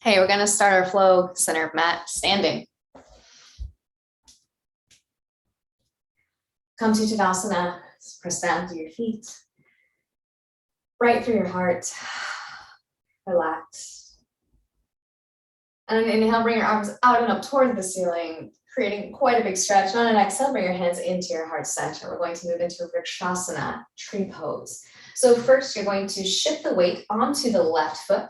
Okay, we're gonna start our flow center mat standing. Come to Tadasana, press down through your feet, right through your heart, relax. And inhale, bring your arms out and up toward the ceiling, creating quite a big stretch. On an exhale, bring your hands into your heart center. We're going to move into Vrksasana, tree pose. So first, you're going to shift the weight onto the left foot.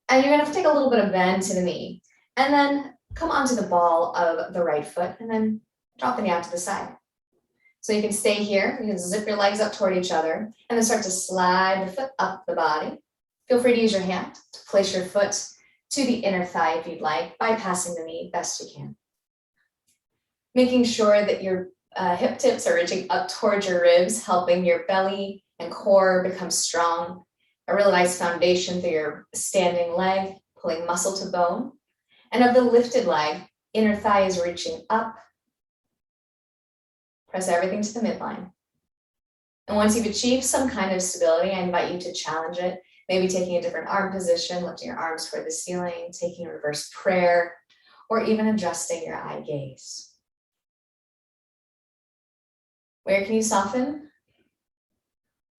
And you're gonna take a little bit of bend to the knee. And then come onto the ball of the right foot and then drop the knee out to the side. So you can stay here, you can zip your legs up toward each other and then start to slide the foot up the body. Feel free to use your hand to place your foot to the inner thigh if you'd like, bypassing the knee best you can. Making sure that your hip tips are reaching up towards your ribs, helping your belly and core become strong. A really nice foundation through your standing leg, pulling muscle to bone. And of the lifted leg, inner thigh is reaching up. Press everything to the midline. And once you've achieved some kind of stability, I invite you to challenge it. Maybe taking a different arm position, lifting your arms toward the ceiling, taking a reverse prayer, or even adjusting your eye gaze. Where can you soften?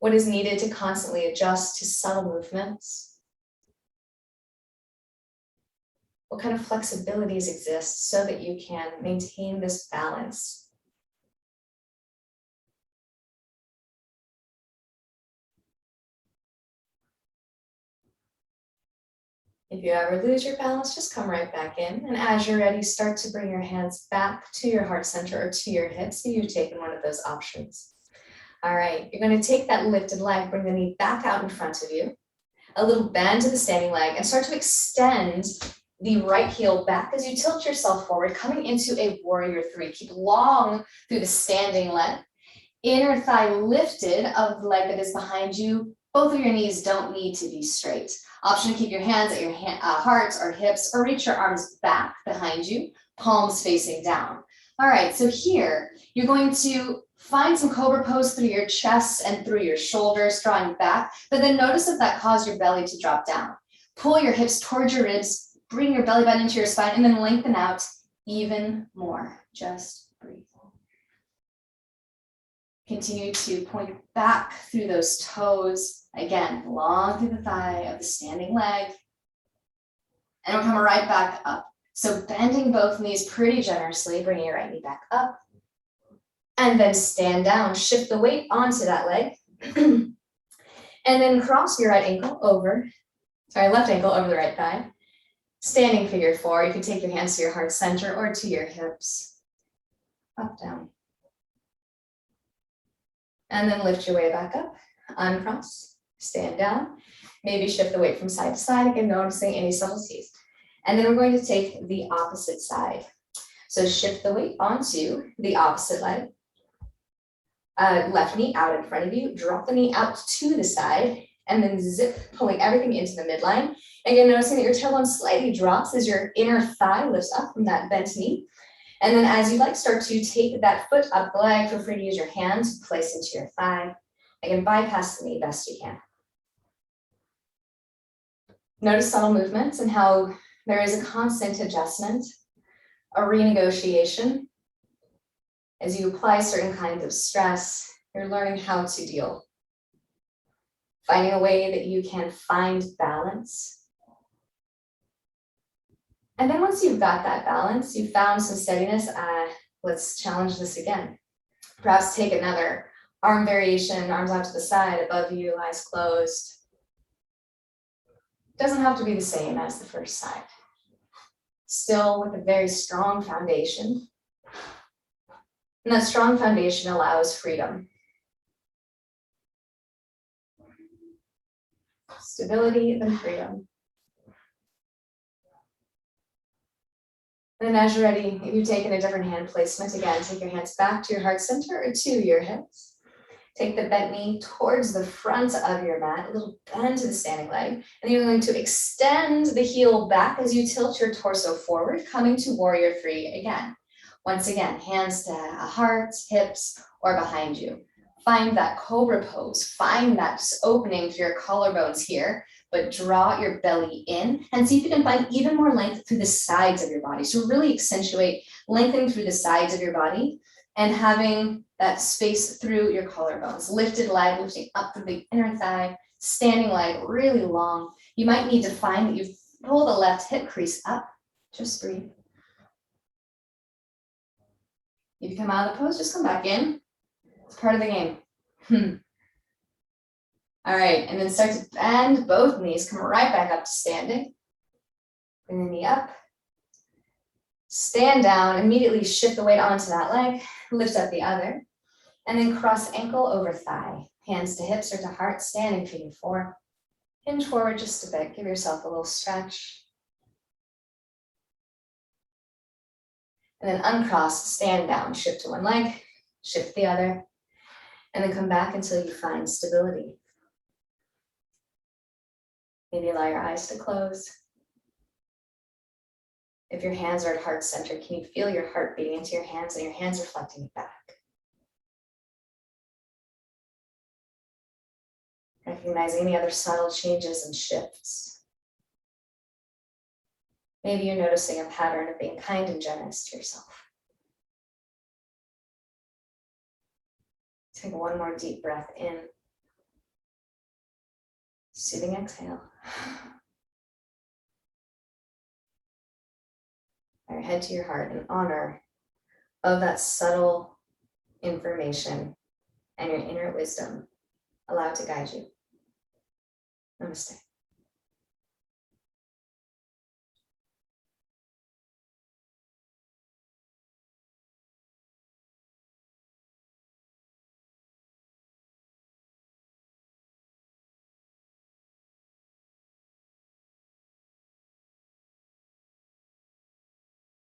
What is needed to constantly adjust to subtle movements? What kind of flexibilities exist so that you can maintain this balance? If you ever lose your balance, just come right back in. And as you're ready, start to bring your hands back to your heart center or to your hips if you've taken one of those options. All right, you're going to take that lifted leg, bring the knee back out in front of you, a little bend to the standing leg, and start to extend the right heel back as you tilt yourself forward, coming into a warrior three. Keep long through the standing leg. Inner thigh lifted of the leg that is behind you. Both of your knees don't need to be straight. Option to keep your hands at your hearts or hips, or reach your arms back behind you, palms facing down. All right, so here, you're going to find some cobra pose through your chest and through your shoulders, drawing back, but then notice if that caused your belly to drop down. Pull your hips towards your ribs, bring your belly button into your spine, and then lengthen out even more. Just breathe. Continue to point back through those toes. Again, long through the thigh of the standing leg. And we'll come right back up. So bending both knees pretty generously, bringing your right knee back up. And then stand down, shift the weight onto that leg. And then cross your left ankle over the right thigh. Standing figure four, you can take your hands to your heart center or to your hips. Up, down. And then lift your way back up, uncross, stand down. Maybe shift the weight from side to side, again, noticing any subtleties. And then we're going to take the opposite side. So shift the weight onto the opposite leg. Left knee out in front of you, drop the knee out to the side, and then zip, pulling everything into the midline. Again, noticing that your tailbone slightly drops as your inner thigh lifts up from that bent knee. And then as you like, start to take that foot up the leg. Feel free to use your hand to place into your thigh. Again, bypass the knee best you can. Notice subtle movements and how there is a constant adjustment, a renegotiation. As you apply certain kinds of stress, you're learning how to deal. Finding a way that you can find balance. And then once you've got that balance, you've found some steadiness, let's challenge this again. Perhaps take another arm variation, arms out to the side, above you, eyes closed. Doesn't have to be the same as the first side. Still with a very strong foundation. And that strong foundation allows freedom. Stability, then freedom. And then as you're ready, if you've taken a different hand placement, again, take your hands back to your heart center or to your hips. Take the bent knee towards the front of your mat, a little bend to the standing leg. And you're going to extend the heel back as you tilt your torso forward, coming to warrior three again. Once again, hands to heart, hips, or behind you. Find that cobra pose. Find that opening for your collarbones here. but draw your belly in and see if you can find even more length through the sides of your body. So really accentuate lengthening through the sides of your body and having that space through your collarbones. Lifted leg, lifting up through the inner thigh, standing leg really long. You might need to find that you pull the left hip crease up. Just breathe. If you come out of the pose, just come back in. It's part of the game. All right, and then start to bend both knees. Come right back up to standing. Bring the knee up. Stand down, immediately shift the weight onto that leg. Lift up the other. And then cross ankle over thigh. Hands to hips or to heart, standing figure four. Hinge forward just a bit. Give yourself a little stretch. And then uncross, stand down, shift to one leg, shift the other, and then come back until you find stability. Maybe allow your eyes to close. If your hands are at heart center, can you feel your heart beating into your hands and your hands reflecting back? Recognize any other subtle changes and shifts. Maybe you're noticing a pattern of being kind and generous to yourself. Take one more deep breath in. Soothing exhale. All right, head to your heart in honor of that subtle information and your inner wisdom allowed to guide you. Namaste.